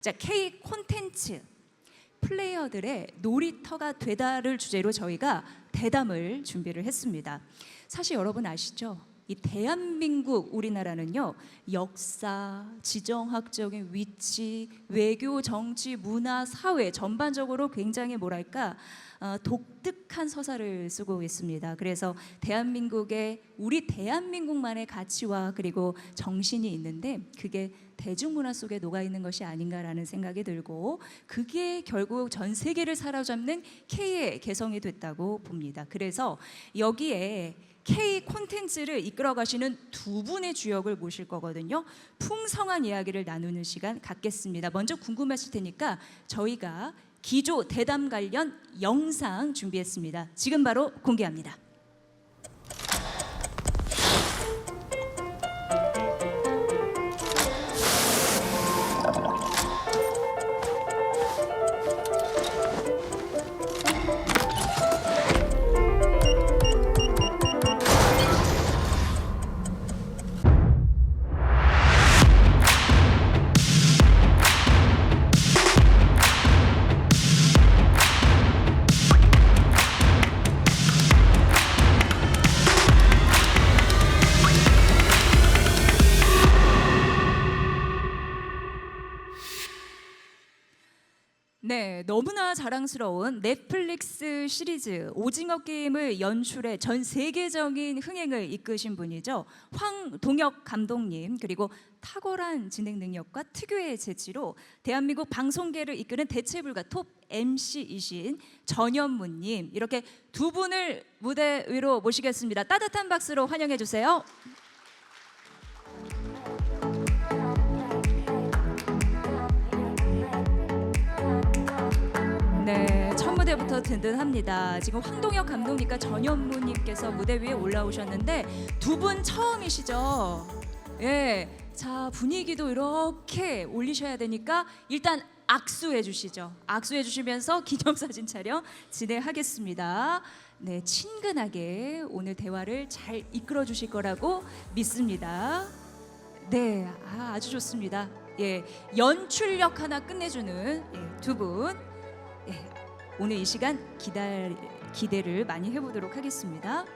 자, K 콘텐츠 플레이어들의 놀이터가 되다를 주제로 저희가 대담을 준비를 했습니다. 사실 여러분 아시죠? 이 대한민국 우리나라는요, 역사, 지정학적인 위치, 외교, 정치, 문화, 사회 전반적으로 굉장히 뭐랄까 독특한 서사를 쓰고 있습니다. 그래서 대한민국의 우리 대한민국만의 가치와 그리고 정신이 있는데 그게 대중문화 속에 녹아 있는 것이 아닌가라는 생각이 들고 그게 결국 전 세계를 사로잡는 K의 개성이 됐다고 봅니다. 그래서 여기에 K 콘텐츠를 이끌어 가시는 두 분의 주역을 모실 거거든요. 풍성한 이야기를 나누는 시간 갖겠습니다. 먼저 궁금하실 테니까 저희가 기조 대담 관련 영상 준비했습니다. 지금 바로 공개합니다. 네, 너무나 자랑스러운 넷플릭스 시리즈 오징어 게임을 연출해 전 세계적인 흥행을 이끄신 분이죠. 황동혁 감독님, 그리고 탁월한 진행 능력과 특유의 재치로 대한민국 방송계를 이끄는 대체불가 톱 MC이신 전현무님, 이렇게 두 분을 무대 위로 모시겠습니다. 따뜻한 박수로 환영해 주세요. 네, 첫 무대부터 든든합니다. 지금 황동혁 감독님과 전현무님께서 무대 위에 올라오셨는데 두 분 처음이시죠? 예, 자 분위기도 이렇게 올리셔야 되니까 일단 악수해 주시죠. 악수해 주시면서 기념사진 촬영 진행하겠습니다. 네, 친근하게 오늘 대화를 잘 이끌어 주실 거라고 믿습니다. 네, 아주 좋습니다. 예, 연출력 하나 끝내주는 두 분. 예, 오늘 이 시간 기대를 많이 해보도록 하겠습니다.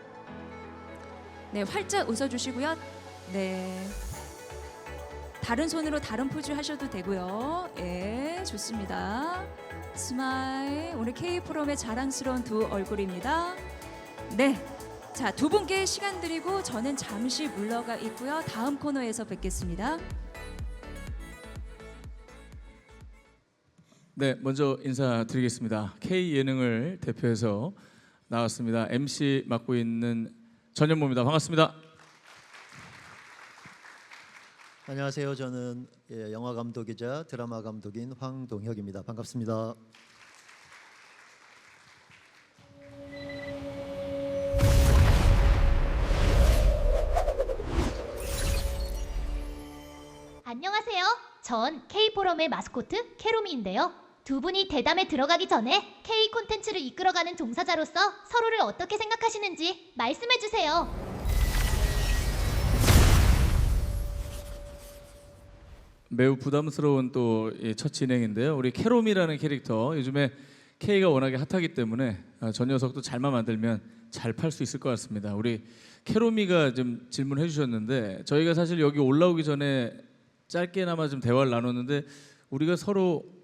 네, 활짝 웃어주시고요. 네, 다른 손으로 다른 포즈 하셔도 되고요. 예, 좋습니다. 스마일. 오늘 K-프롬의 자랑스러운 두 얼굴입니다. 네, 자, 두 분께 시간 드리고 저는 잠시 물러가 있고요. 다음 코너에서 뵙겠습니다. 네, 먼저 인사드리겠습니다. K 예능을 대표해서 나왔습니다. MC 맡고 있는 전현무입니다. 반갑습니다. 안녕하세요. 저는 영화 감독이자 드라마 감독인 황동혁입니다. 반갑습니다. 안녕하세요. 전 K-포럼의 마스코트 캐로미인데요. 두 분이 대담에 들어가기 전에 K 콘텐츠를 이끌어가는 종사자로서 서로를 어떻게 생각하시는지 말씀해 주세요. 매우 부담스러운 또 첫 진행인데요. 우리 캐롬이라는 캐릭터, 요즘에 K가 워낙에 핫하기 때문에 저 녀석도 잘만 만들면 잘 팔 수 있을 것 같습니다. 우리 캐롬이가 좀 질문해 주셨는데 저희가 사실 여기 올라오기 전에 짧게나마 좀 대화를 나눴는데 우리가 서로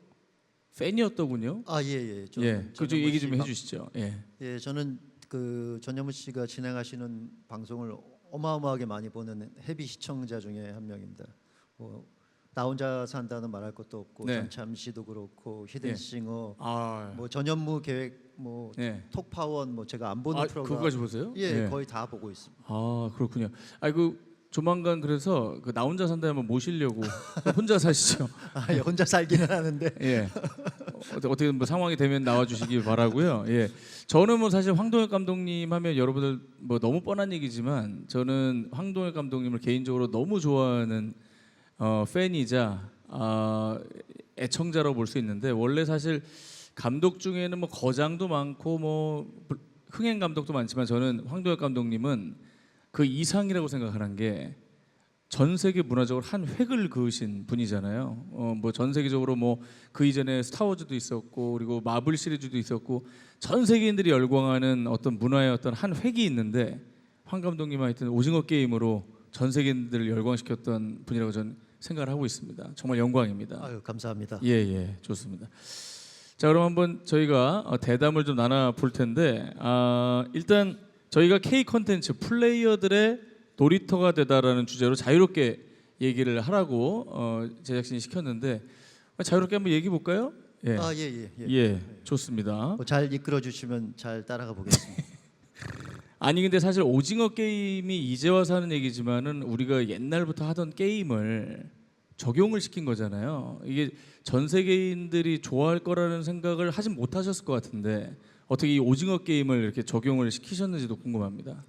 팬이었더군요. 예. 그 얘기 좀 해주시죠. 예, 저는 그 전현무 씨가 진행하시는 방송을 어마어마하게 많이 보는 헤비 시청자 중에 한 명입니다. 나 혼자 산다는 말할 것도 없고 네. 전참시도 그렇고 히든싱어, 아, 뭐 전현무 계획, 뭐 톡파원, 뭐 제가 안 보는 프로그램 그거까지 보세요? 예, 거의 다 보고 있습니다. 아, 그렇군요. 조만간 그래서 나 혼자 산다 한번 모시려고. 혼자 사시죠? 예, 혼자 살기는 하는데. 예. 어떻게 뭐 상황이 되면 나와주시기 바라고요. 예. 저는 뭐 사실 황동혁 감독님 하면 여러분들 뭐 너무 뻔한 얘기지만 저는 황동혁 감독님을 개인적으로 너무 좋아하는 팬이자 애청자라고 볼 수 있는데 원래 사실 감독 중에는 뭐 거장도 많고 뭐 흥행 감독도 많지만 저는 황동혁 감독님은 그 이상이라고 생각하는 게 전 세계 문화적으로 한 획을 그으신 분이잖아요. 뭐 전 세계적으로 뭐 그 이전에 스타워즈도 있었고 그리고 마블 시리즈도 있었고 전 세계인들이 열광하는 어떤 문화의 어떤 한 획이 있는데 황 감독님 하여튼 오징어 게임으로 전 세계인들을 열광시켰던 분이라고 저는 생각을 하고 있습니다. 정말 영광입니다. 아유 감사합니다. 예, 좋습니다. 자, 그럼 한번 저희가 대담을 좀 나눠 볼 텐데 일단 저희가 K 컨텐츠 플레이어들의 놀이터가 되다라는 주제로 자유롭게 얘기를 하라고 제작진이 시켰는데 자유롭게 한번 얘기해 볼까요? 예. 예. 좋습니다. 잘 이끌어 주시면 잘 따라가 보겠습니다. 아니 근데 사실 오징어 게임이 이제 와서 하는 얘기지만은 우리가 옛날부터 하던 게임을 적용을 시킨 거잖아요. 이게 전 세계인들이 좋아할 거라는 생각을 하진 못하셨을 것 같은데 어떻게 이 오징어 게임을 이렇게 적용을 시키셨는지도 궁금합니다.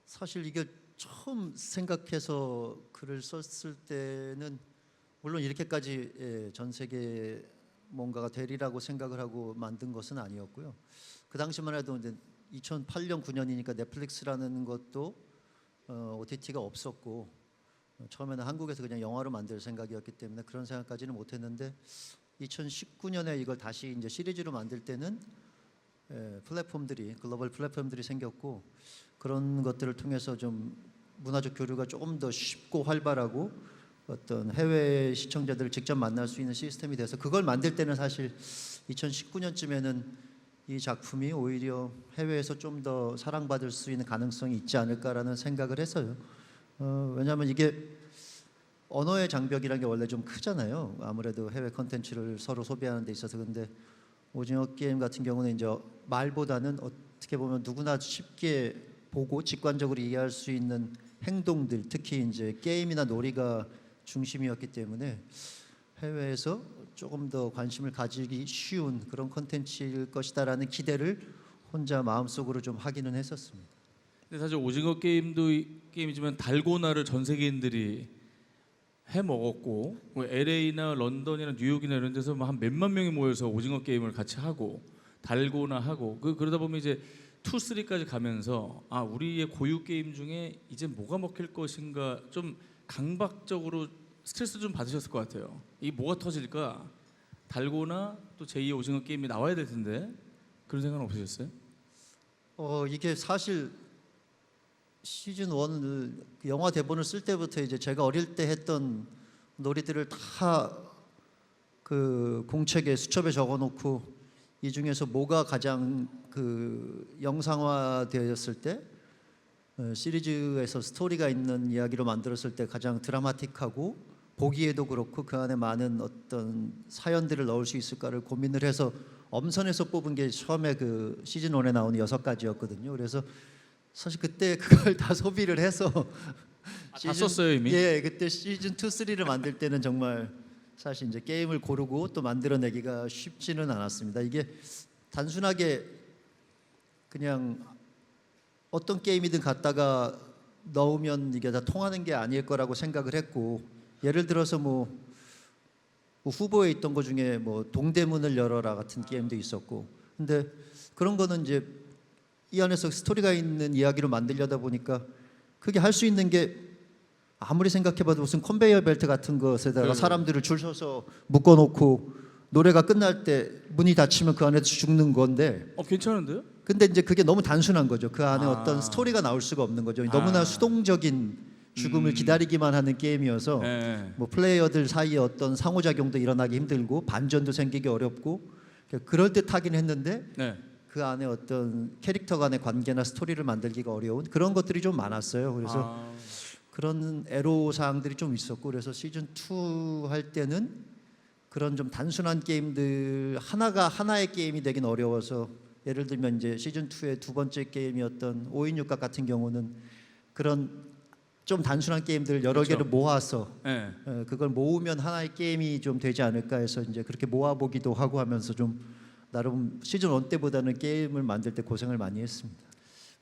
사실 이게 처음 생각해서 글을 썼을 때는 물론 이렇게까지 전 세계 뭔가가 되리라고 생각을 하고 만든 것은 아니었고요. 그 당시만 해도 이제 2008년 9년이니까 넷플릭스라는 것도 OTT가 없었고 처음에는 한국에서 그냥 영화로 만들 생각이었기 때문에 그런 생각까지는 못했는데 2019년에 이걸 다시 이제 시리즈로 만들 때는 플랫폼들이 글로벌 플랫폼들이 생겼고 그런 것들을 통해서 좀 문화적 교류가 조금 더 쉽고 활발하고 어떤 해외 시청자들을 직접 만날 수 있는 시스템이 돼서 그걸 만들 때는 사실 2019년쯤에는 이 작품이 오히려 해외에서 좀 더 사랑받을 수 있는 가능성이 있지 않을까라는 생각을 했어요. 왜냐하면 이게 언어의 장벽이라는 게 원래 좀 크잖아요. 아무래도 해외 컨텐츠를 서로 소비하는 데 있어서. 근데 오징어 게임 같은 경우는 이제 말보다는 어떻게 보면 누구나 쉽게 보고 직관적으로 이해할 수 있는 행동들, 특히 이제 게임이나 놀이가 중심이었기 때문에 해외에서 조금 더 관심을 가지기 쉬운 그런 컨텐츠일 것이다라는 기대를 혼자 마음속으로 좀 하기는 했었습니다. 근데 사실 오징어 게임도 게임이지만 달고나를 전 세계인들이 해 먹었고 뭐 LA나 런던이나 뉴욕이나 이런 데서 한 몇만 명이 모여서 오징어 게임을 같이 하고 달고나 하고 그러다 보면 이제 2, 3까지 가면서 우리의 고유 게임 중에 이제 뭐가 먹힐 것인가 좀 강박적으로 스트레스 좀 받으셨을 것 같아요. 이게 뭐가 터질까? 달고나 또 제2의 오징어 게임이 나와야 될 텐데 그런 생각은 없으셨어요? 이게 사실 시즌 1을 영화 대본을 쓸 때부터 이제 제가 어릴 때 했던 놀이들을 다 그 공책에 수첩에 적어놓고 이 중에서 뭐가 가장 그 영상화되었을 때 시리즈에서 스토리가 있는 이야기로 만들었을 때 가장 드라마틱하고 보기에도 그렇고 그 안에 많은 어떤 사연들을 넣을 수 있을까를 고민을 해서 엄선해서 뽑은 게 처음에 그 시즌 1에 나오는 6가지였거든요. 그래서 사실 그때 그걸 다 소비를 해서 다 썼어요 이미? 예, 그때 시즌 2, 3를 만들 때는 정말 사실 이제 게임을 고르고 또 만들어내기가 쉽지는 않았습니다. 이게 단순하게 그냥 어떤 게임이든 갖다가 넣으면 이게 다 통하는 게 아닐 거라고 생각을 했고 예를 들어서 뭐 후보에 있던 것 중에 뭐 동대문을 열어라 같은 게임도 있었고 근데 그런 거는 이제 이 안에서 스토리가 있는 이야기로 만들려다 보니까 그게 할 수 있는 게 아무리 생각해봐도 무슨 컨베이어 벨트 같은 것에다가 사람들을 줄 서서 묶어놓고 노래가 끝날 때 문이 닫히면 그 안에서 죽는 건데 괜찮은데요? 근데 이제 그게 너무 단순한 거죠. 그 안에 어떤 스토리가 나올 수가 없는 거죠. 너무나 수동적인 죽음을 기다리기만 하는 게임이어서 뭐 플레이어들 사이에 어떤 상호작용도 일어나기 힘들고 반전도 생기기 어렵고 그럴듯하긴 했는데 그 안에 어떤 캐릭터 간의 관계나 스토리를 만들기가 어려운 그런 것들이 좀 많았어요. 그래서 그런 애로사항들이 좀 있었고 그래서 시즌 2 할 때는 그런 좀 단순한 게임들 하나가 하나의 게임이 되긴 어려워서 예를 들면 이제 시즌 2의 두 번째 게임이었던 5인 육각 같은 경우는 그런 좀 단순한 게임들을 여러 개를 모아서 그걸 모으면 하나의 게임이 좀 되지 않을까 해서 이제 그렇게 모아보기도 하고 하면서 좀 나름 시즌 1 때보다는 게임을 만들 때 고생을 많이 했습니다.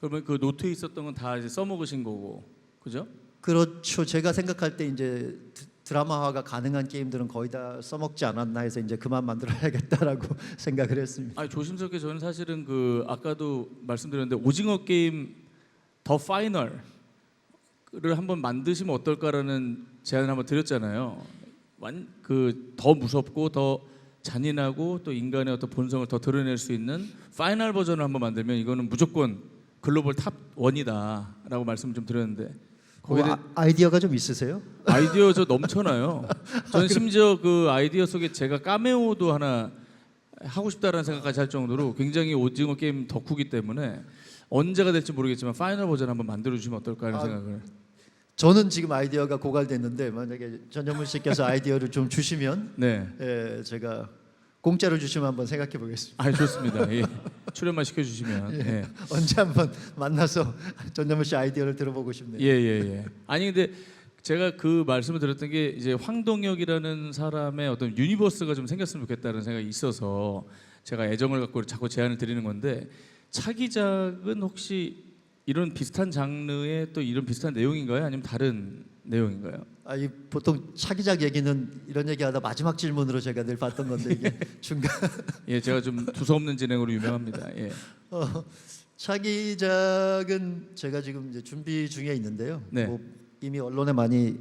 그러면 그 노트에 있었던 건 다 이제 써먹으신 거고, 그죠? 그렇죠. 제가 생각할 때 이제 드라마화가 가능한 게임들은 거의 다 써먹지 않았나 해서 이제 그만 만들어야겠다라고 생각을 했습니다. 조심스럽게 저는 사실은 그 아까도 말씀드렸는데 오징어 게임 더 파이널을 한번 만드시면 어떨까라는 제안을 한번 드렸잖아요. 그 더 무섭고 더 잔인하고 또 인간의 어떤 본성을 더 드러낼 수 있는 파이널 버전을 한번 만들면 이거는 무조건 글로벌 탑 1이다라고 말씀을 좀 드렸는데 거기에 대해 아이디어가 좀 있으세요? 아이디어 저 넘쳐나요. 저는 심지어 그 아이디어 속에 제가 카메오도 하나 하고 싶다라는 생각까지 할 정도로 굉장히 오징어 게임 덕후기 때문에 언제가 될지 모르겠지만 파이널 버전 한번 만들어 주시면 어떨까 하는 생각을. 저는 지금 아이디어가 고갈됐는데 만약에 전현무 씨께서 아이디어를 좀 주시면 네. 예, 제가 공짜로 주시면 한번 생각해 보겠습니다. 아 좋습니다. 예. 출연만 시켜주시면. 예. 언제 한번 만나서 전현무 씨 아이디어를 들어보고 싶네요. 예. 아니 근데 제가 그 말씀을 드렸던 게 이제 황동혁이라는 사람의 어떤 유니버스가 좀 생겼으면 좋겠다는 생각이 있어서 제가 애정을 갖고 자꾸 제안을 드리는 건데 차기작은 혹시 이런 비슷한 장르의 또 이런 비슷한 내용인가요? 아니면 다른 내용인가요? 이 보통 차기작 얘기는 이런 얘기하다 마지막 질문으로 제가 늘 봤던 건데 이게 중간 예, 제가 좀 두서없는 진행으로 유명합니다. 예. 차기작은 제가 지금 이제 준비 중에 있는데요. 네. 뭐 이미 언론에 많이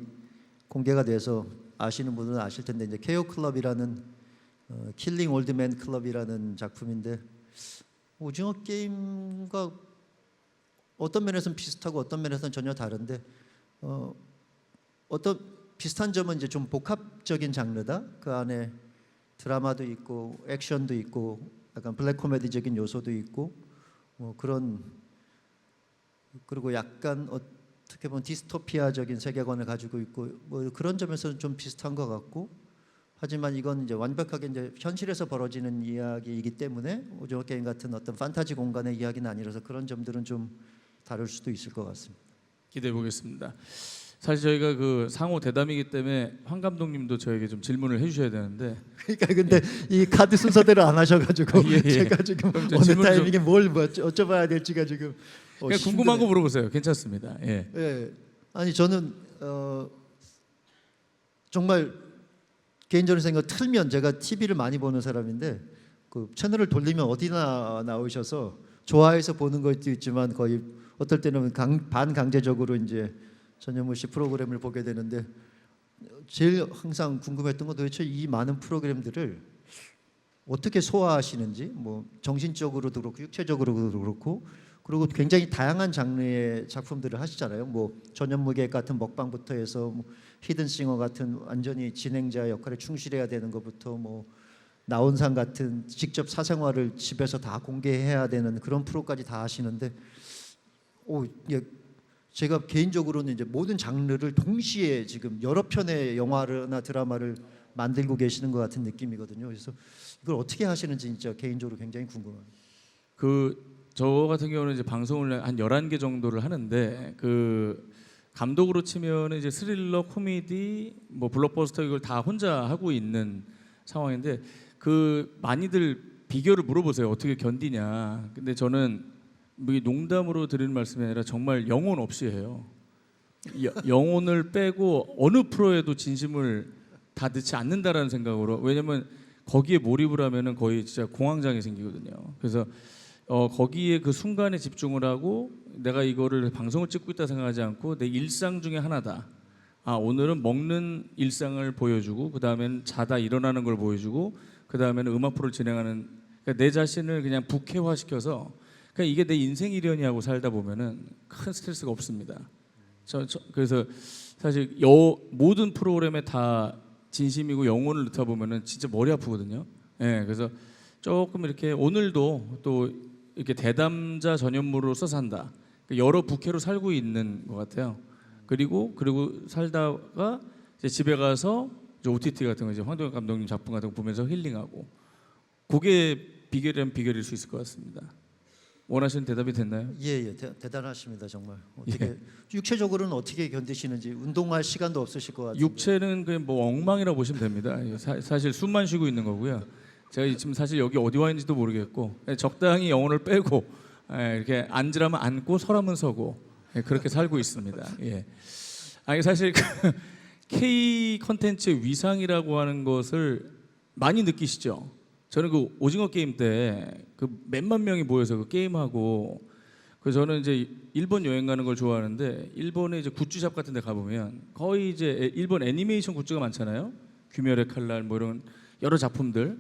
공개가 돼서 아시는 분들은 아실 텐데 이제 케어 클럽이라는 킬링 올드맨 클럽이라는 작품인데 오징어 게임과 어떤 면에서는 비슷하고 어떤 면에서는 전혀 다른데 어떤 비슷한 점은 이제 좀 복합적인 장르다. 그 안에 드라마도 있고 액션도 있고 약간 블랙 코미디적인 요소도 있고 뭐 그런 그리고 약간 어떻게 보면 디스토피아적인 세계관을 가지고 있고 뭐 그런 점에서는 좀 비슷한 것 같고 하지만 이건 이제 완벽하게 이제 현실에서 벌어지는 이야기이기 때문에 오징어 게임 같은 어떤 판타지 공간의 이야기는 아니라서 그런 점들은 좀 다를 수도 있을 것 같습니다. 기대해 보겠습니다. 사실 저희가 그 상호 대담이기 때문에 황 감독님도 저에게 좀 질문을 해주셔야 되는데 그러니까 근데 이 카드 순서대로 안 하셔가지고 예. 제가 지금 그럼 저 어느 질문 타이밍에 뭘 어쭤봐야 될지가 지금 그냥 궁금한 거 물어보세요. 괜찮습니다. 예. 예. 아니 저는 정말 개인적으로 생각 틀면 제가 TV를 많이 보는 사람인데 그 채널을 돌리면 어디나 나오셔서 좋아해서 보는 것도 있지만 거의 어떨 때는 반강제적으로 이제 전현무 씨 프로그램을 보게 되는데 제일 항상 궁금했던 건 도대체 이 많은 프로그램들을 어떻게 소화하시는지 뭐 정신적으로도 그렇고 육체적으로도 그렇고 그리고 굉장히 다양한 장르의 작품들을 하시잖아요. 뭐 전현무객 같은 먹방부터 해서 뭐 히든싱어 같은 완전히 진행자 역할에 충실해야 되는 것부터 뭐 나온상 같은 직접 사생활을 집에서 다 공개해야 되는 그런 프로까지 다 하시는데 이게 제가 개인적으로는 이제 모든 장르를 동시에 지금 여러 편의 영화나 드라마를 만들고 계시는 것 같은 느낌이거든요. 그래서 이걸 어떻게 하시는지 진짜 개인적으로 굉장히 궁금합니다. 저 같은 경우는 이제 방송을 한 11개 정도를 하는데 그 감독으로 치면은 이제 스릴러, 코미디, 뭐 블록버스터 이걸 다 혼자 하고 있는 상황인데 그 많이들 비결을 물어보세요. 어떻게 견디냐. 근데 저는 뭐 농담으로 드리는 말씀이 아니라 정말 영혼 없이 해요. 영혼을 빼고 어느 프로에도 진심을 다 넣지 않는다라는 생각으로 왜냐면 거기에 몰입을 하면은 거의 진짜 공황장애 생기거든요. 그래서 거기에 그 순간에 집중을 하고 내가 이거를 방송을 찍고 있다 생각하지 않고 내 일상 중에 하나다. 오늘은 먹는 일상을 보여주고 그 다음에는 자다 일어나는 걸 보여주고 그 다음에는 음악 프로를 진행하는 그러니까 내 자신을 그냥 부캐화시켜서 그러니까 이게 내 인생 일연이하고 살다 보면은 큰 스트레스가 없습니다. 그래서 사실 모든 프로그램에 다 진심이고 영혼을 넣다 보면은 진짜 머리 아프거든요. 예, 그래서 조금 이렇게 오늘도 또 이렇게 대담자 전현무로서 산다. 여러 부캐로 살고 있는 것 같아요. 그리고 살다가 이제 집에 가서 이제 OTT 같은 거 이제 황동혁 감독님 작품 같은 거 보면서 힐링하고 그게 비결일 수 있을 것 같습니다. 원하시는 대답이 됐나요? 예, 대단하십니다 정말. 어떻게 육체적으로는 어떻게 견디시는지 운동할 시간도 없으실 것 같아요. 육체는 그냥 뭐 엉망이라고 보시면 됩니다. 사실 숨만 쉬고 있는 거고요. 제가 지금 사실 여기 어디 와 있는지도 모르겠고 적당히 영혼을 빼고 이렇게 앉으라면 앉고 서라면 서고 그렇게 살고 있습니다. 예. 아니 사실 K 컨텐츠의 위상이라고 하는 것을 많이 느끼시죠? 저는 그 오징어 게임 때 그 몇만 명이 모여서 그 게임하고 그래서 저는 이제 일본 여행 가는 걸 좋아하는데 일본에 이제 굿즈샵 같은 데 가보면 거의 이제 일본 애니메이션 굿즈가 많잖아요. 귀멸의 칼날 뭐 이런 여러 작품들.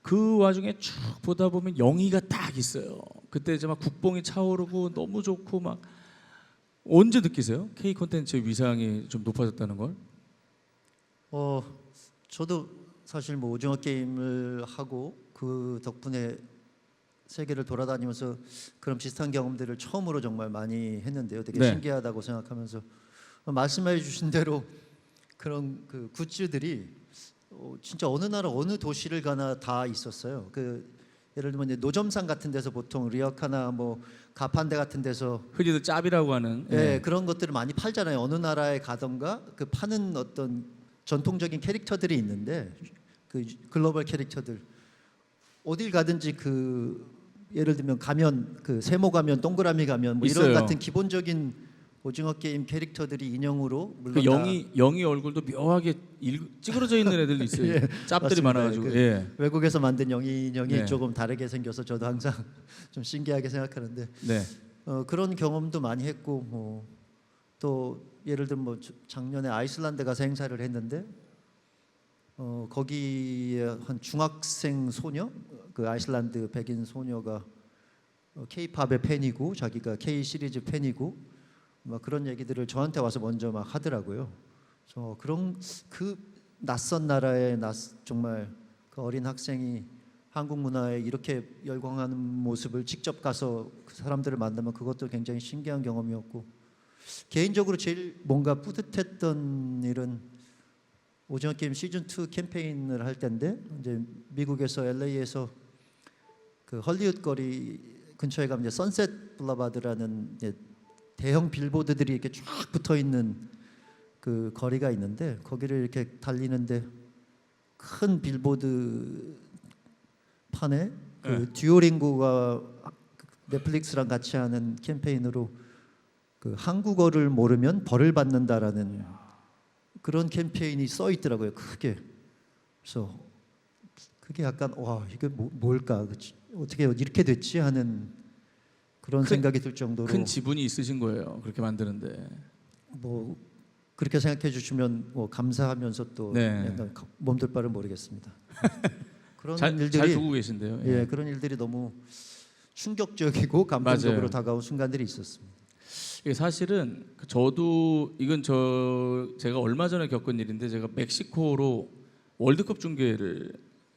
그 와중에 쭉 보다 보면 영희가 딱 있어요. 그때 이제 막 국뽕이 차오르고 너무 좋고 막 언제 느끼세요? K 콘텐츠의 위상이 좀 높아졌다는 걸? 저도 사실 뭐 오징어 게임을 하고 그 덕분에 세계를 돌아다니면서 그런 비슷한 경험들을 처음으로 정말 많이 했는데요. 되게 네. 신기하다고 생각하면서 말씀해 주신 대로 그런 그 굿즈들이 진짜 어느 나라 어느 도시를 가나 다 있었어요. 그 예를 들면 이제 노점상 같은 데서 보통 리어카나 뭐 가판대 같은 데서 흔히들 짭이라고 하는. 예, 그런 것들을 많이 팔잖아요. 어느 나라에 가던가 그 파는 어떤 전통적인 캐릭터들이 있는데 그 글로벌 캐릭터들 어딜 가든지 그 예를 들면 가면 그 세모 가면 동그라미 가면 뭐 이런 있어요. 같은 기본적인 오징어 게임 캐릭터들이 인형으로 물론 그 다 영희 얼굴도 묘하게 찌그러져 있는 애들도 있어요. 예, 짭들이 맞습니다. 많아가지고. 그 예. 외국에서 만든 영희 인형이 네. 조금 다르게 생겨서 저도 항상 좀 신기하게 생각하는데 네. 그런 경험도 많이 했고 뭐 또 예를 들면 뭐 작년에 아이슬란드 가서 행사를 했는데 거기에 한 중학생 소녀 그 아이슬란드 백인 소녀가 K-팝의 팬이고 자기가 K 시리즈 팬이고 막 그런 얘기들을 저한테 와서 먼저 막 하더라고요. 그래서 그런 그 낯선 나라의 정말 그 어린 학생이 한국 문화에 이렇게 열광하는 모습을 직접 가서 그 사람들을 만나면 그것도 굉장히 신기한 경험이었고 개인적으로 제일 뭔가 뿌듯했던 일은 오징어 게임 시즌 2 캠페인을 할 때인데 이제 미국에서 LA에서 그 헐리우드 거리 근처에 가면 이제 선셋 블라바드라는 이제 대형 빌보드들이 이렇게 쫙 붙어 있는 그 거리가 있는데 거기를 이렇게 달리는데 큰 빌보드 판에 그 네. 듀오링고가 넷플릭스랑 같이 하는 캠페인으로 그 한국어를 모르면 벌을 받는다라는 그런 캠페인이 써 있더라고요. 크게. 그래서 그게 약간 와 이게 뭘까 어떻게 이렇게 됐지 하는 그런 생각이 들 정도로 큰 지분이 있으신 거예요. 그렇게 만드는데. 뭐 그렇게 생각해 주시면 뭐 감사하면서 또 네. 약간 몸둘 바를 모르겠습니다. 그런 잘 일들이 두고 계신데요. 예 그런 일들이 너무 충격적이고 감동적으로 맞아요. 다가온 순간들이 있었습니다. 이게 사실은 저도 이건 제가 얼마 전에 겪은 일인데 제가 멕시코로 월드컵 중계를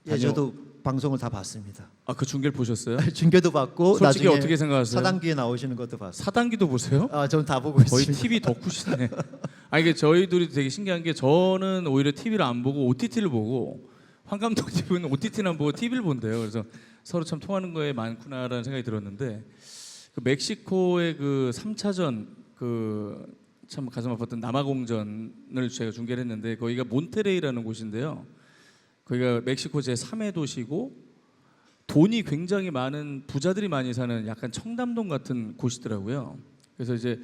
예, 저도 방송을 다 봤습니다. 그 중계를 보셨어요? 중계도 봤고 솔직히 나중에 어떻게 생각하세요? 사단기에 나오시는 것도 봤어요. 사단기도 보세요? 저는 다 보고 거의 있습니다. TV 덕후시네. 이게 저희 둘이 되게 신기한 게 저는 오히려 TV를 안 보고 OTT를 보고 황 감독님은 OTT는 안 보고 TV를 본대요. 그래서 서로 참 통하는 거에 많구나라는 생각이 들었는데 그 멕시코의 그 3차전 그 참 가슴 아팠던 남아공전을 제가 중계를 했는데 거기가 몬테레이라는 곳인데요. 거기가 멕시코 제 3의 도시고 돈이 굉장히 많은 부자들이 많이 사는 약간 청담동 같은 곳이더라고요. 그래서 이제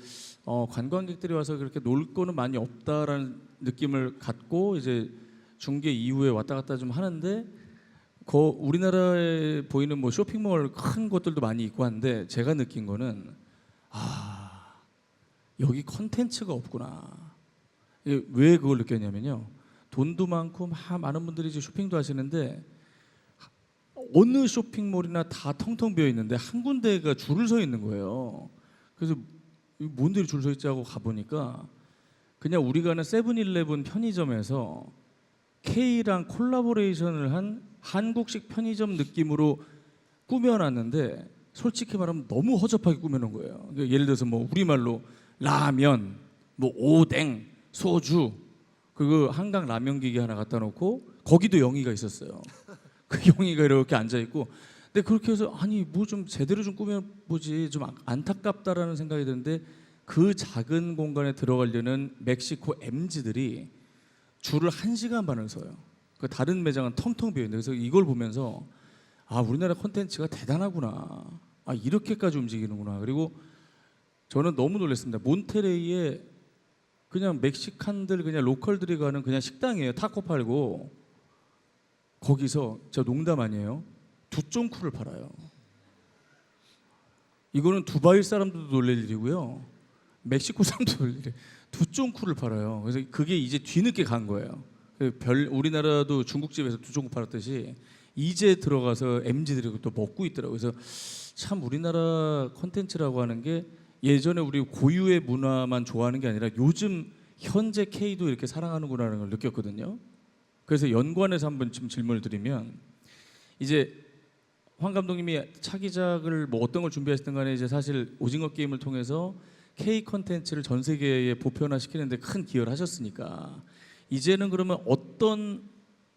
관광객들이 와서 그렇게 놀 거는 많이 없다라는 느낌을 갖고 이제 중계 이후에 왔다 갔다 좀 하는데 우리나라에 보이는 뭐 쇼핑몰 큰 곳들도 많이 있고 한데 제가 느낀 거는 여기 컨텐츠가 없구나. 이게 왜 그걸 느꼈냐면요. 돈도 많고 많은 분들이 이제 쇼핑도 하시는데 어느 쇼핑몰이나 다 텅텅 비어 있는데 한 군데가 줄을 서 있는 거예요. 그래서 뭔들이 줄 서 있지 하고 가보니까 그냥 우리가 아는 세븐일레븐 편의점에서 K랑 콜라보레이션을 한 한국식 편의점 느낌으로 꾸며놨는데 솔직히 말하면 너무 허접하게 꾸며놓은 거예요. 그러니까 예를 들어서 뭐 우리말로 라면, 뭐 오뎅, 소주, 그리고 한강 라면 기계 하나 갖다 놓고 거기도 영희가 있었어요. 그 영희가 이렇게 앉아 있고, 근데 그렇게 해서 아니 뭐 좀 제대로 좀 꾸며보지 좀 안타깝다라는 생각이 드는데 그 작은 공간에 들어가려는 멕시코 MZ들이 줄을 1시간 반을 서요. 그 다른 매장은 텅텅 비어 있는데 그래서 이걸 보면서 우리나라 콘텐츠가 대단하구나. 이렇게까지 움직이는구나. 그리고 저는 너무 놀랐습니다. 몬테레이에 그냥 멕시칸들 그냥 로컬들이 가는 그냥 식당이에요. 타코 팔고 거기서 저 농담 아니에요. 두쫑쿠를 팔아요. 이거는 두바이 사람들도 놀랄 일이고요. 멕시코 사람도 놀랄 일이에요. 두쫑쿠를 팔아요. 그래서 그게 이제 뒤늦게 간 거예요. 우리나라도 중국집에서 두쫑쿠 팔았듯이 이제 들어가서 MZ들이 또 먹고 있더라고요. 그래서 참 우리나라 콘텐츠라고 하는 게 예전에 우리 고유의 문화만 좋아하는 게 아니라 요즘 현재 K도 이렇게 사랑하는구나라는 걸 느꼈거든요. 그래서 연관해서 한번 좀 질문을 드리면 이제 황 감독님이 차기작을 뭐 어떤 걸 준비하시든 간에 이제 사실 오징어 게임을 통해서 K 콘텐츠를 전 세계에 보편화시키는데 큰 기여를 하셨으니까 이제는 그러면 어떤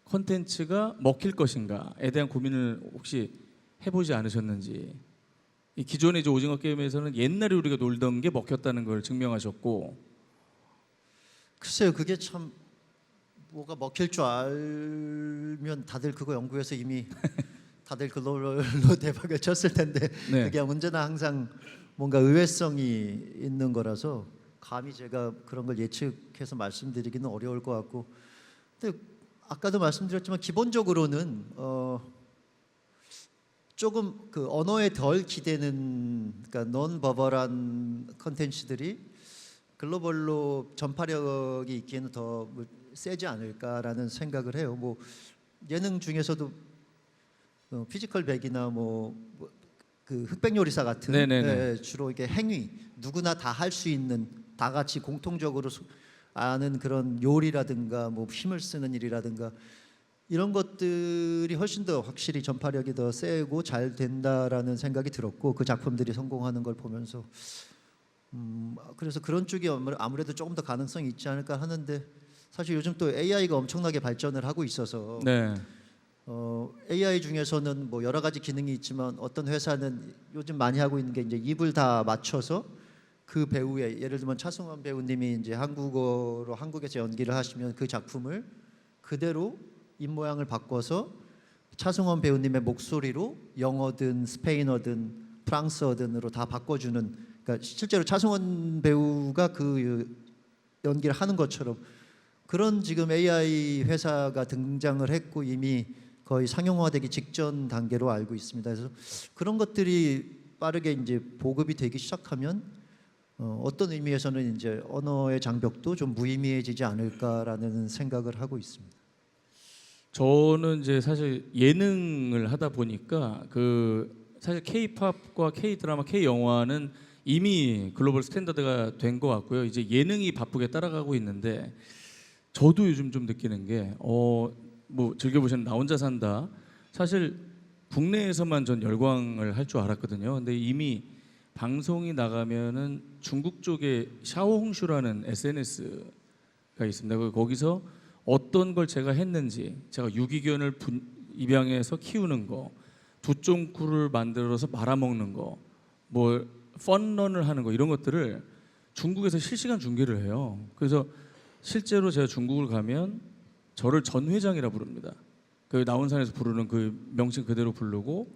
콘텐츠가 먹힐 것인가에 대한 고민을 혹시 해보지 않으셨는지. 이 기존의 이제 오징어 게임에서는 옛날에 우리가 놀던 게 먹혔다는 걸 증명하셨고. 글쎄요, 그게 참 뭐가 먹힐 줄 알면 다들 그거 연구해서 이미 다들 그걸로 대박을 쳤을 텐데 네. 그게 언제나 항상 뭔가 의외성이 있는 거라서 감히 제가 그런 걸 예측해서 말씀드리기는 어려울 것 같고, 근데 아까도 말씀드렸지만 기본적으로는 조금 그 언어에 덜 기대는, 그러니까 논버벌한 컨텐츠들이 글로벌로 전파력이 있기에는 더 세지 않을까라는 생각을 해요. 뭐 예능 중에서도 피지컬 백이나 그 흑백 요리사 같은 네네네. 주로 이게 행위, 누구나 다 할 수 있는, 다 같이 공통적으로 아는 그런 요리라든가 뭐 힘을 쓰는 일이라든가 이런 것들이 훨씬 더 확실히 전파력이 더 세고 잘 된다라는 생각이 들었고, 그 작품들이 성공하는 걸 보면서 그래서 그런 쪽이 아무래도 조금 더 가능성이 있지 않을까 하는데, 사실 요즘 또 AI가 엄청나게 발전을 하고 있어서 네. AI 중에서는 뭐 여러 가지 기능이 있지만 어떤 회사는 요즘 많이 하고 있는 게 이제 입을 다 맞춰서 그 배우의, 예를 들면 차승원 배우님이 이제 한국어로 한국에서 연기를 하시면 그 작품을 그대로 입 모양을 바꿔서 차승원 배우님의 목소리로 영어든 스페인어든 프랑스어든으로 다 바꿔주는, 그러니까 실제로 차승원 배우가 그 연기를 하는 것처럼 그런 지금 AI 회사가 등장을 했고 이미 거의 상용화되기 직전 단계로 알고 있습니다. 그래서 그런 것들이 빠르게 이제 보급이 되기 시작하면 어떤 의미에서는 이제 언어의 장벽도 좀 무의미해지지 않을까라는 생각을 하고 있습니다. 저는 이제 사실 예능을 하다 보니까 그 사실 K-팝과 K-드라마, K-영화는 이미 글로벌 스탠다드가 된 것 같고요. 이제 예능이 바쁘게 따라가고 있는데 저도 요즘 좀 느끼는 게 뭐 즐겨보시는 나 혼자 산다. 사실 국내에서만 전 열광을 할 줄 알았거든요. 근데 이미 방송이 나가면은 중국 쪽에 샤오홍슈라는 SNS가 있습니다. 거기서 어떤 걸 제가 했는지, 제가 유기견을 입양해서 키우는 거, 두쫑쿠를 만들어서 말아먹는 거, 뭐 펀런을 하는 거, 이런 것들을 중국에서 실시간 중계를 해요. 그래서 실제로 제가 중국을 가면 저를 전 회장이라 부릅니다. 그 나온산에서 부르는 그 명칭 그대로 부르고,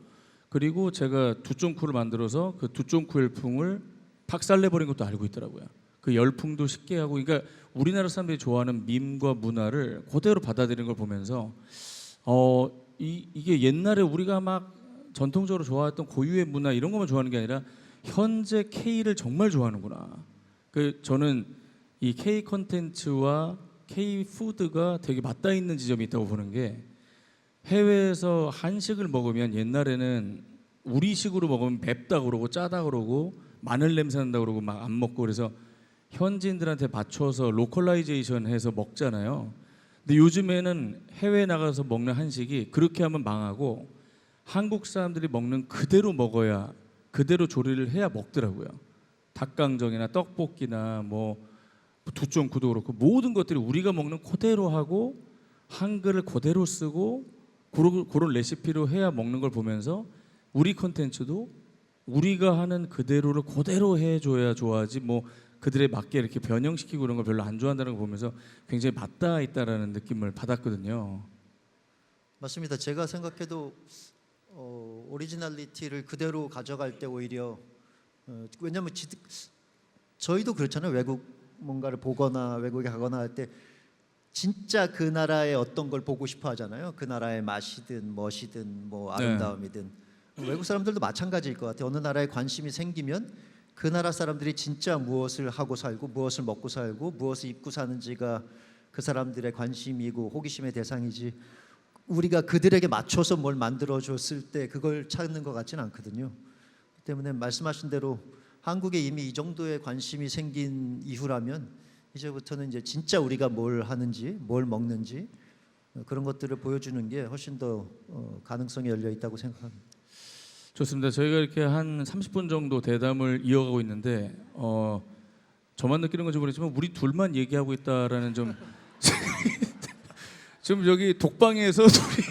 그리고 제가 두쫑쿠를 만들어서 그 두쫑쿠 열풍을 박살내버린 것도 알고 있더라고요. 그 열풍도 쉽게 하고, 그러니까 우리나라 사람들이 좋아하는 밈과 문화를 그대로 받아들이는 걸 보면서 이게 옛날에 우리가 막 전통적으로 좋아했던 고유의 문화 이런 것만 좋아하는 게 아니라 현재 K를 정말 좋아하는구나. 그 저는 이 K 콘텐츠와 K 푸드가 되게 맞닿아 있는 지점이 있다고 보는 게, 해외에서 한식을 먹으면 옛날에는 우리식으로 먹으면 맵다 그러고 짜다 그러고 마늘 냄새 난다 그러고 막 안 먹고, 그래서 현지인들한테 맞춰서 로컬라이제이션 해서 먹잖아요. 근데 요즘에는 해외 나가서 먹는 한식이 그렇게 하면 망하고 한국 사람들이 먹는 그대로 먹어야, 그대로 조리를 해야 먹더라고요. 닭강정이나 떡볶이나 뭐 두쫑쿠도 그렇고 모든 것들이 우리가 먹는 그대로 하고 한글을 그대로 쓰고 그런 레시피로 해야 먹는 걸 보면서 우리 콘텐츠도 우리가 하는 그대로를 그대로 해줘야 좋아하지, 뭐 그들에 맞게 이렇게 변형시키고 그런 걸 별로 안 좋아한다는 걸 보면서 굉장히 맞닿아 있다라는 느낌을 받았거든요. 맞습니다. 제가 생각해도 오리지널리티를 그대로 가져갈 때 오히려 왜냐하면 저희도 그렇잖아요. 외국 뭔가를 보거나 외국에 가거나 할 때 진짜 그 나라의 어떤 걸 보고 싶어 하잖아요. 그 나라의 맛이든 멋이든 뭐 아름다움이든. 외국 사람들도 마찬가지일 것 같아요. 어느 나라에 관심이 생기면 그 나라 사람들이 진짜 무엇을 하고 살고 무엇을 먹고 살고 무엇을 입고 사는지가 그 사람들의 관심이고 호기심의 대상이지 우리가 그들에게 맞춰서 뭘 만들어줬을 때 그걸 찾는 것 같지는 않거든요. 때문에 말씀하신 대로 한국에 이미 이 정도의 관심이 생긴 이후라면 이제부터는 이제 진짜 우리가 뭘 하는지 뭘 먹는지 그런 것들을 보여주는 게 훨씬 더 가능성이 열려 있다고 생각합니다. 좋습니다. 저희가 이렇게 한 30분 정도 대담을 이어가고 있는데 저만 느끼는 건지 모르겠지만 우리 둘만 얘기하고 있다라는 좀 지금 여기 독방에서 둘이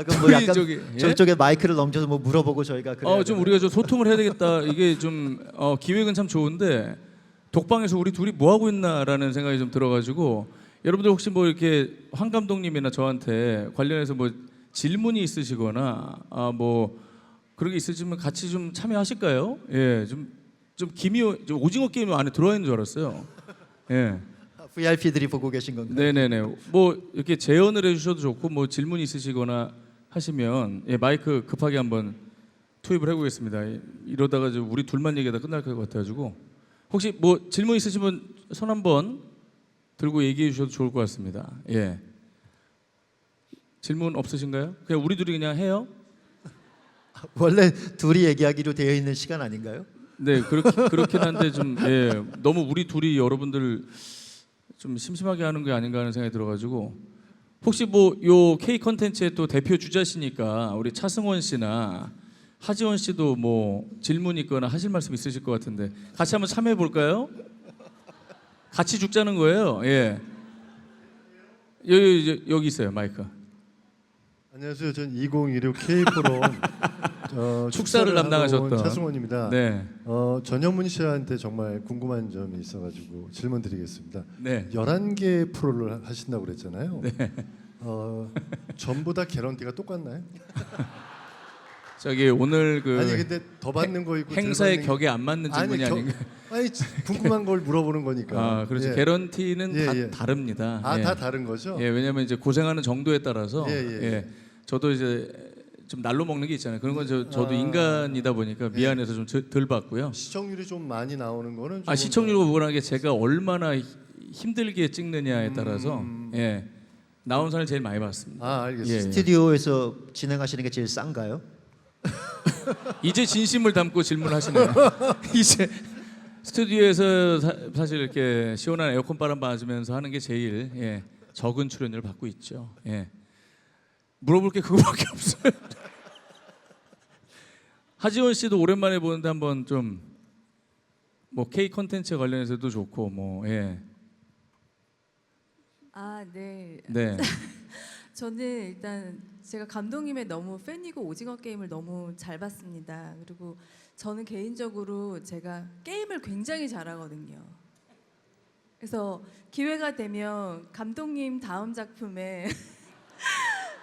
그럼 뭐 약간 저기, 예? 저쪽에 마이크를 넘겨서 뭐 물어보고 저희가 그래야 좀 되나요? 우리가 좀 소통을 해야 되겠다. 이게 좀 기획은 참 좋은데 독방에서 우리 둘이 뭐 하고 있나라는 생각이 좀 들어가지고 여러분들 혹시 뭐 이렇게 황 감독님이나 저한테 관련해서 뭐 질문이 있으시거나 뭐 그런 게 있으시면 같이 좀 참여하실까요? 예, 좀 좀 오징어 게임 안에 들어와 있는 줄 알았어요. 예. VIP들이 보고 계신 건가요? 네네네. 뭐 이렇게 제언을 해주셔도 좋고 뭐 질문 있으시거나 하시면 마이크 급하게 한번 투입을 해보겠습니다. 이러다가 좀 우리 둘만 얘기하다 끝날 것 같아가지고 혹시 뭐 질문 있으시면 손 한번 들고 얘기해 주셔도 좋을 것 같습니다. 예. 질문 없으신가요? 그냥 우리 둘이 그냥 해요? 원래 둘이 얘기하기로 되어 있는 시간 아닌가요? 네, 그렇긴 한데 좀 너무 우리 둘이 여러분들 좀 심심하게 하는 게 아닌가 하는 생각이 들어가지고 혹시 뭐 요 K 컨텐츠의 또 대표 주자시니까 우리 차승원 씨나 하지원 씨도 뭐 질문 있거나 하실 말씀 있으실 것 같은데 같이 한번 참여해 볼까요? 같이 죽자는 거예요. 예. 여기 있어요 마이크. 안녕하세요. 전 2016 K포럼 축사를 담당하셨던 차승원입니다. 네. 전현문 씨한테 정말 궁금한 점이 있어가지고 질문 드리겠습니다. 네. 11개 프로를 하신다고 그랬잖아요. 네. 전부 다 개런티가 똑같나요? 저기 오늘 그 아니 근데 더 받는 거 있고 행사의 덜 받는 격에 안 맞는 질문이 아닌가? 아니 궁금한 걸 물어보는 거니까. 그렇죠. 예. 개런티는 예, 다 예. 다릅니다. 예. 다 다른 거죠? 예, 왜냐면 이제 고생하는 정도에 따라서 예. 저도 이제 좀 날로 먹는 게 있잖아요. 그런 건 저도 인간이다 보니까 미안해서 좀 덜 받고요. 시청률이 좀 많이 나오는 거는 시청률과 무관하게 제가 얼마나 힘들게 찍느냐에 따라서 나온 사람이 제일 많이 받습니다. 알겠습니다. 예. 스튜디오에서 진행하시는 게 제일 싼가요? 이제 진심을 담고 질문하시네요. 이제 스튜디오에서 사실 이렇게 시원한 에어컨 바람 맞으면서 하는 게 제일 적은 출연료를 받고 있죠. 예. 물어볼 게 그거밖에 없어요. 하지원 씨도 오랜만에 보는데 한번 좀 뭐 K 컨텐츠 관련해서도 좋고 뭐 네. 네. 저는 일단 제가 감독님의 너무 팬이고 오징어 게임을 너무 잘 봤습니다. 그리고 저는 개인적으로 제가 게임을 굉장히 잘하거든요. 그래서 기회가 되면 감독님 다음 작품에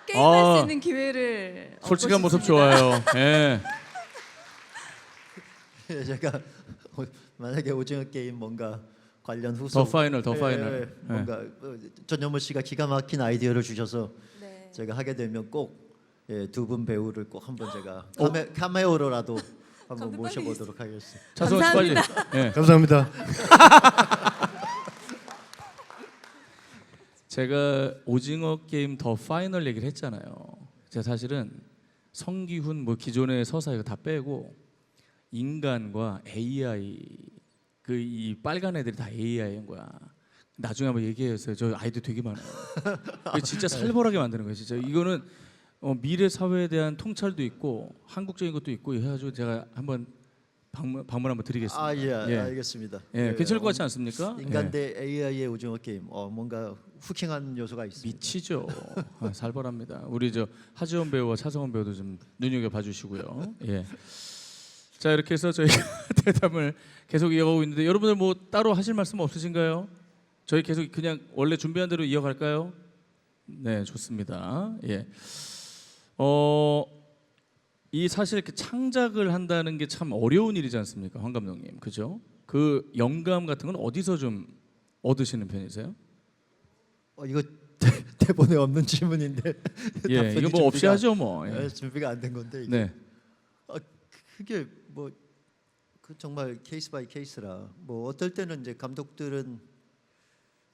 게임할 수 있는 기회를 얻고 솔직한 모습 싶습니다. 좋아요. 예. 제가 만약에 오징어 게임 뭔가 관련 후속 더 파이널. 뭔가 전현무 씨가 기가 막힌 아이디어를 주셔서 네. 제가 하게 되면 꼭 두 분 배우를 꼭 한번 제가 카메오로라도 한번 감독님. 모셔보도록 하겠습니다. 차승원 씨 빨리. 예. 감사합니다. 제가 오징어 게임 더 파이널 얘기를 했잖아요. 제가 사실은 성기훈 뭐 기존의 서사 이거 다 빼고 인간과 AI 그 이 빨간 애들이 다 AI인 거야. 나중에 한번 얘기해주세요. 저 아이들 되게 많아요. 이거 진짜 살벌하게 만드는 거예요. 진짜 이거는 미래 사회에 대한 통찰도 있고 한국적인 것도 있고 해가지고 제가 한번 방문 한번 드리겠습니다. 예, 예. 알겠습니다. 괜찮을 것 같지 않습니까? 인간 예. 대 AI의 오징어 게임 뭔가 후킹한 요소가 있습니다. 미치죠. 살벌합니다. 우리 저 하지원 배우와 차성원 배우도 좀 눈여겨 봐주시고요. 예. 자 이렇게 해서 저희 대담을 계속 이어가고 있는데 여러분들 뭐 따로 하실 말씀 없으신가요? 저희 계속 그냥 원래 준비한 대로 이어갈까요? 네, 좋습니다. 예. 이 사실 이렇게 창작을 한다는 게 참 어려운 일이지 않습니까, 황 감독님, 그죠? 그 영감 같은 건 어디서 좀 얻으시는 편이세요? 이거 대본에 없는 질문인데 예, 이거 뭐 없이 하죠 뭐. 예. 준비가 안 된 건데 이게. 네. 그게 뭐 그 정말 케이스 바이 케이스라 뭐 어떨 때는 이제 감독들은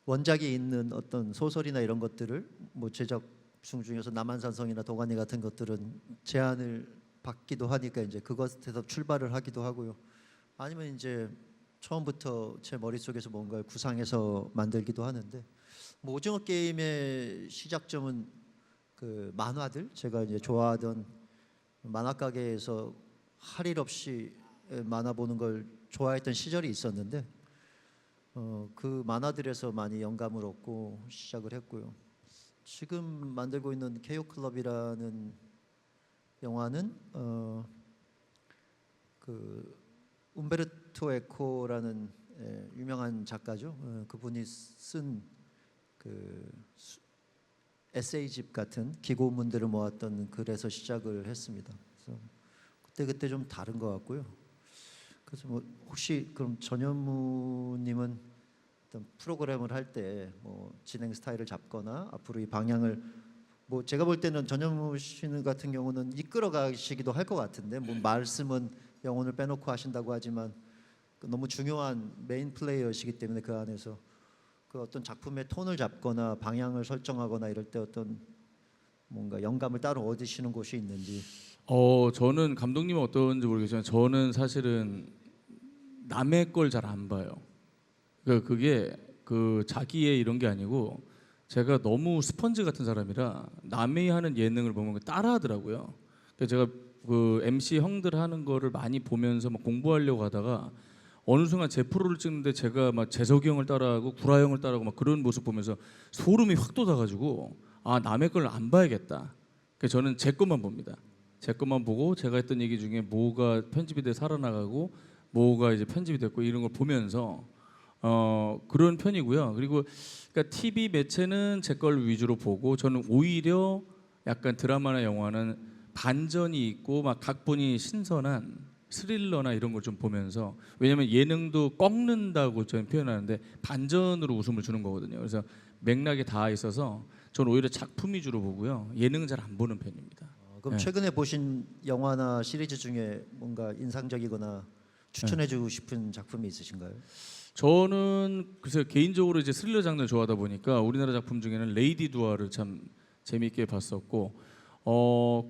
원작이 있는 어떤 소설이나 이런 것들을 뭐 제작중 중에서 남한산성이나 도가니 같은 것들은 제안을 받기도 하니까 이제 그것에서 출발을 하기도 하고요. 아니면 이제 처음부터 제 머릿속에서 뭔가를 구상해서 만들기도 하는데 뭐 오징어 게임의 시작점은 그 만화들 제가 이제 좋아하던 만화 가게에서 할 일 없이 만화 보는 걸 좋아했던 시절이 있었는데 그 만화들에서 많이 영감을 얻고 시작을 했고요. 지금 만들고 있는 케이오 클럽이라는 영화는 그 움베르토 에코라는 유명한 작가죠. 그분이 쓴 그 에세이집 같은 기고문들을 모았던 글에서 시작을 했습니다. 그래서 그때 좀 다른 것 같고요. 그래서 뭐 혹시 그럼 전현무님은 어떤 프로그램을 할 때 뭐 진행 스타일을 잡거나 앞으로 이 방향을 뭐 제가 볼 때는 전현무 씨 같은 경우는 이끌어 가시기도 할 것 같은데 뭐 말씀은 영혼을 빼놓고 하신다고 하지만 너무 중요한 메인 플레이어시기 때문에 그 안에서 그 어떤 작품의 톤을 잡거나 방향을 설정하거나 이럴 때 어떤 뭔가 영감을 따로 얻으시는 곳이 있는지. 저는 감독님은 어떤지 모르겠지만 저는 사실은 남의 걸 잘 안 봐요. 그게 그 자기의 이런 게 아니고 제가 너무 스펀지 같은 사람이라 남이 하는 예능을 보면 따라하더라고요. 그래서 제가 그 MC 형들 하는 거를 많이 보면서 막 공부하려고 하다가 어느 순간 제 프로를 찍는데 제가 막 재석이 형을 따라하고 구라 형을 따라하고 막 그런 모습 보면서 소름이 확 돋아가지고 아 남의 걸 안 봐야겠다. 그래서 저는 제 것만 봅니다. 제 것만 보고 제가 했던 얘기 중에 뭐가 편집이 돼 살아나가고 뭐가 이제 편집이 됐고 이런 걸 보면서 그런 편이고요. 그리고 그러니까 TV 매체는 제 걸 위주로 보고 저는 오히려 약간 드라마나 영화는 반전이 있고 막 각본이 신선한 스릴러나 이런 걸 좀 보면서 왜냐면 예능도 꺾는다고 저는 표현하는데 반전으로 웃음을 주는 거거든요. 그래서 맥락이 다 있어서 저는 오히려 작품 위주로 보고요. 예능은 잘 안 보는 편입니다. 그럼 네. 최근에 보신 영화나 시리즈 중에 뭔가 인상적이거나 추천해주고 싶은 작품이 있으신가요? 저는 글쎄 개인적으로 이제 스릴러 장르를 좋아하다 보니까 우리나라 작품 중에는 레이디 두아를 참 재미있게 봤었고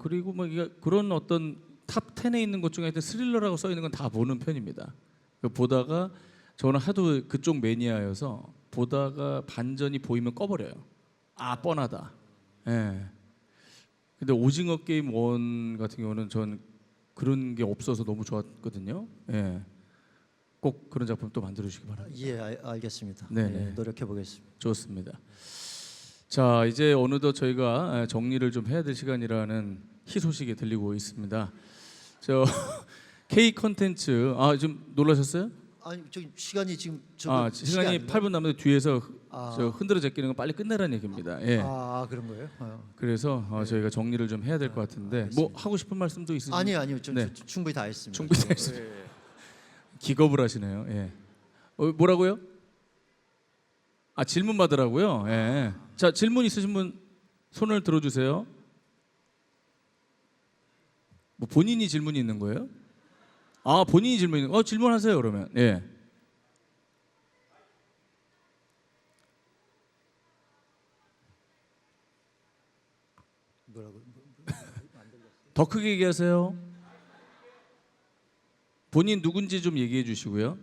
그리고 뭐 이게 그런 어떤 탑 10에 있는 것 중에 하여튼 스릴러라고 써 있는 건 다 보는 편입니다. 보다가 저는 하도 그쪽 매니아여서 보다가 반전이 보이면 꺼버려요. 아 뻔하다. 예. 근데 오징어 게임 1 같은 경우는 전 그런 게 없어서 너무 좋았거든요. 예. 꼭 그런 작품 또 만들어 주시기 바랍니다. 예, 알겠습니다. 네네. 예, 노력해 보겠습니다. 좋습니다. 자 이제 어느덧 저희가 정리를 좀 해야 될 시간이라는 희소식이 들리고 있습니다. 저 K 컨텐츠 좀 놀라셨어요? 아니 저기 시간이 지금 시간이 아닌가요? 8분 남았는데 뒤에서 아. 저 흔들어 제끼는 거 빨리 끝내라는 얘기입니다. 예. 그런 거예요? 그래서 저희가 정리를 좀 해야 될 것 같은데 뭐 하고 싶은 말씀도 있으신가요? 아니요, 네. 충분히 다 했습니다. 충분히 다 했습니다. 기겁을 하시네요. 예. 뭐라고요? 질문 받으라고요. 예. 자 질문 있으신 분 손을 들어주세요. 뭐 본인이 질문이 있는 거예요? 본인이 질문 있는 질문하세요 그러면. 예. 뭐라고? 더 크게 얘기하세요. 본인 누군지 좀 얘기해 주시고요.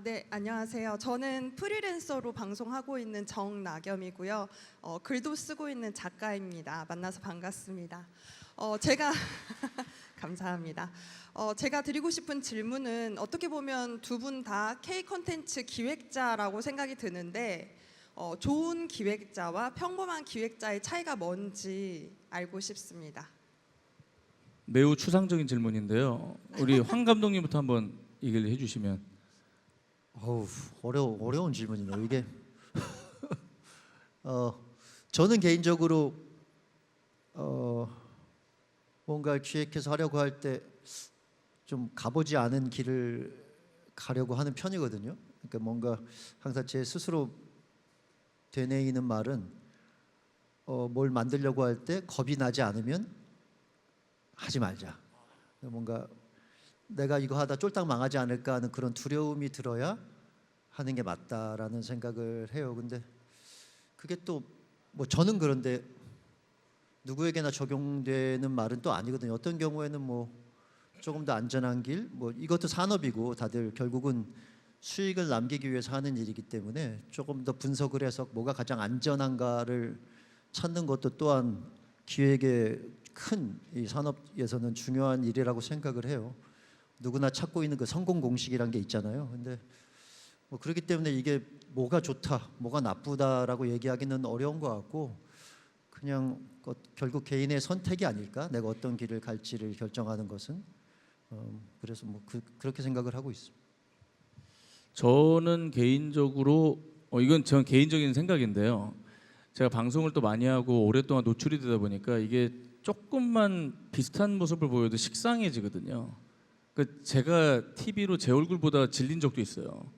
네, 안녕하세요. 저는 프리랜서로 방송하고 있는 정나겸이고요. 글도 쓰고 있는 작가입니다. 만나서 반갑습니다. 제가 감사합니다. 제가 드리고 싶은 질문은 어떻게 보면 두 분 다 K 콘텐츠 기획자라고 생각이 드는데 좋은 기획자와 평범한 기획자의 차이가 뭔지 알고 싶습니다. 매우 추상적인 질문인데요. 우리 황 감독님부터 한번 얘기를 해주시면. 어려운 질문이네요. 이게 저는 개인적으로 뭔가 기획해서 하려고 할 때 좀 가보지 않은 길을 가려고 하는 편이거든요. 그러니까 뭔가 항상 제 스스로 되뇌이는 말은 뭘 만들려고 할 때 겁이 나지 않으면 하지 말자. 뭔가 내가 이거 하다 쫄딱 망하지 않을까 하는 그런 두려움이 들어야 하는 게 맞다라는 생각을 해요. 근데 그게 또 뭐 저는 그런데 누구에게나 적용되는 말은 또 아니거든요. 어떤 경우에는 뭐 조금 더 안전한 길, 뭐 이것도 산업이고 다들 결국은 수익을 남기기 위해서 하는 일이기 때문에 조금 더 분석을 해서 뭐가 가장 안전한가를 찾는 것도 또한 기획의 큰 이 산업에서는 중요한 일이라고 생각을 해요. 누구나 찾고 있는 그 성공 공식이란 게 있잖아요. 근데 뭐 그렇기 때문에 이게 뭐가 좋다, 뭐가 나쁘다라고 얘기하기는 어려운 것 같고 그냥 결국 개인의 선택이 아닐까? 내가 어떤 길을 갈지를 결정하는 것은 그래서 뭐 그렇게 생각을 하고 있습니다. 저는 개인적으로 이건 전 개인적인 생각인데요. 제가 방송을 또 많이 하고 오랫동안 노출이 되다 보니까 이게 조금만 비슷한 모습을 보여도 식상해지거든요. 그 제가 TV로 제 얼굴보다 질린 적도 있어요.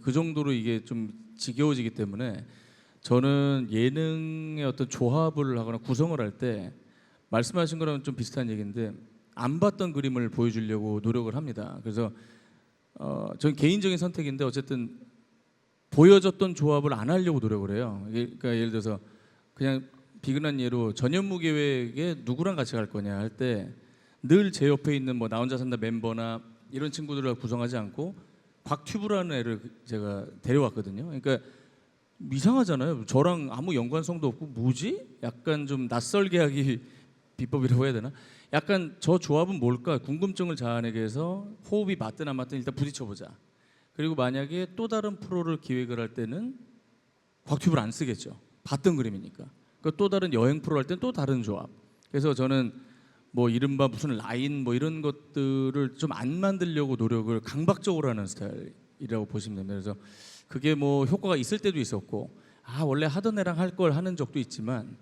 그 정도로 이게 좀 지겨워지기 때문에 저는 예능의 어떤 조합을 하거나 구성을 할 때 말씀하신 거랑 좀 비슷한 얘기인데 안 봤던 그림을 보여주려고 노력을 합니다. 그래서 전 개인적인 선택인데 어쨌든 보여졌던 조합을 안 하려고 노력을 해요. 그러니까 예를 들어서 그냥 비근한 예로 전현무 계획에 누구랑 같이 갈 거냐 할 때 늘 제 옆에 있는 뭐 나 혼자 산다 멤버나 이런 친구들을 구성하지 않고 곽튜브라는 애를 제가 데려왔거든요. 그러니까 이상하잖아요. 저랑 아무 연관성도 없고 뭐지? 약간 좀 낯설게 하기 비법이라고 해야 되나? 약간 저 조합은 뭘까? 궁금증을 자아내게 해서 호흡이 맞든 안 맞든 일단 부딪혀보자. 그리고 만약에 또 다른 프로를 기획을 할 때는 곽튜브를 안 쓰겠죠. 봤던 그림이니까. 그러니까 또 다른 여행 프로 할 때는 또 다른 조합. 그래서 저는 뭐 이른바 무슨 라인 뭐 이런 것들을 좀 안 만들려고 노력을 강박적으로 하는 스타일이라고 보시면 됩니다. 그래서 그게 뭐 효과가 있을 때도 있었고 원래 하던 애랑 할 걸 하는 적도 있지만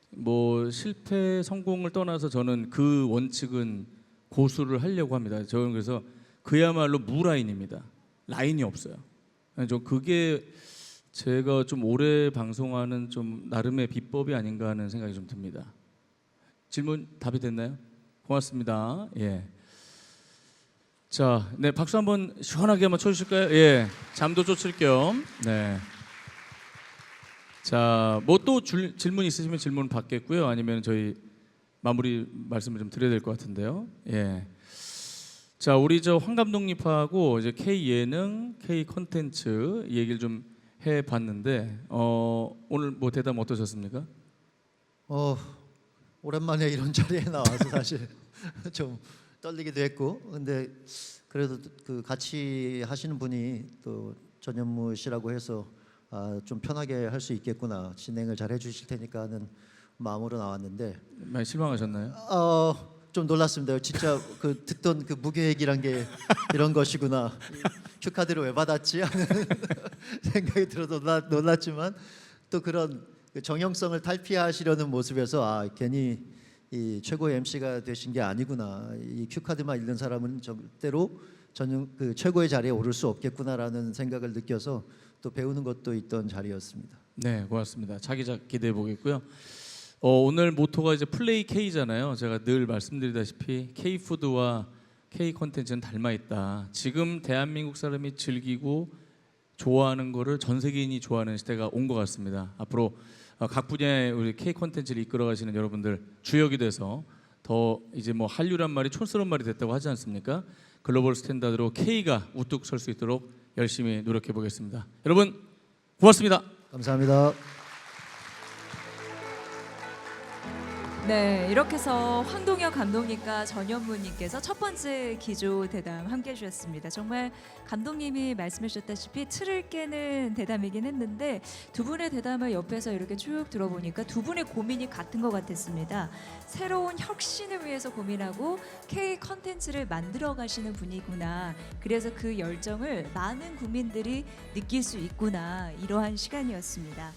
뭐 실패 성공을 떠나서 저는 그 원칙은 고수를 하려고 합니다. 저는 그래서 그야말로 무라인입니다. 라인이 없어요. 좀 그게 제가 좀 오래 방송하는 좀 나름의 비법이 아닌가 하는 생각이 좀 듭니다. 질문 답이 됐나요? 고맙습니다. 예. 자, 네 박수 한번 시원하게 한번 쳐주실까요? 예, 잠도 쫓을 겸. 네. 자, 뭐 또 질문 있으시면 질문 받겠고요. 아니면 저희 마무리 말씀을 좀 드려야 될 것 같은데요. 예. 자, 우리 저 황 감독님하고 이제 K 예능, K 콘텐츠 얘기를 좀 해봤는데 오늘 뭐 대담 어떠셨습니까? 오랜만에 이런 자리에 나와서 사실 좀 떨리기도 했고, 근데 그래도 그 같이 하시는 분이 또 전현무 씨라고 해서 좀 편하게 할 수 있겠구나, 진행을 잘 해주실 테니까 하는 마음으로 나왔는데 많이 실망하셨나요? 좀 놀랐습니다. 진짜 그 듣던 그 무계획이란 게 이런 것이구나. 큐카드를 왜 받았지 하는 생각이 들어서 놀랐지만 또 그런 그 정형성을 탈피하시려는 모습에서 괜히 이 최고의 MC가 되신 게 아니구나. 이 큐카드만 읽는 사람은 절대로 그 최고의 자리에 오를 수 없겠구나라는 생각을 느껴서 또 배우는 것도 있던 자리였습니다. 네, 고맙습니다. 차기작 기대해 보겠고요. 오늘 모토가 이제 플레이 K잖아요. 제가 늘 말씀드리다시피 K 푸드와 K 콘텐츠는 닮아 있다. 지금 대한민국 사람이 즐기고 좋아하는 거를 전 세계인이 좋아하는 시대가 온 것 같습니다. 앞으로 각 분야의 우리 K 콘텐츠를 이끌어 가시는 여러분들 주역이 돼서 더 이제 뭐 한류란 말이 촌스러운 말이 됐다고 하지 않습니까? 글로벌 스탠다드로 K가 우뚝 설 수 있도록 열심히 노력해 보겠습니다. 여러분 고맙습니다. 감사합니다. 네, 이렇게 해서 황동혁 감독님과 전현무님께서 첫 번째 기조 대담 함께 해주셨습니다. 정말 감독님이 말씀해 주셨다시피 틀을 깨는 대담이긴 했는데 두 분의 대담을 옆에서 이렇게 쭉 들어보니까 두 분의 고민이 같은 것 같았습니다. 새로운 혁신을 위해서 고민하고 K 컨텐츠를 만들어 가시는 분이구나. 그래서 그 열정을 많은 국민들이 느낄 수 있구나. 이러한 시간이었습니다.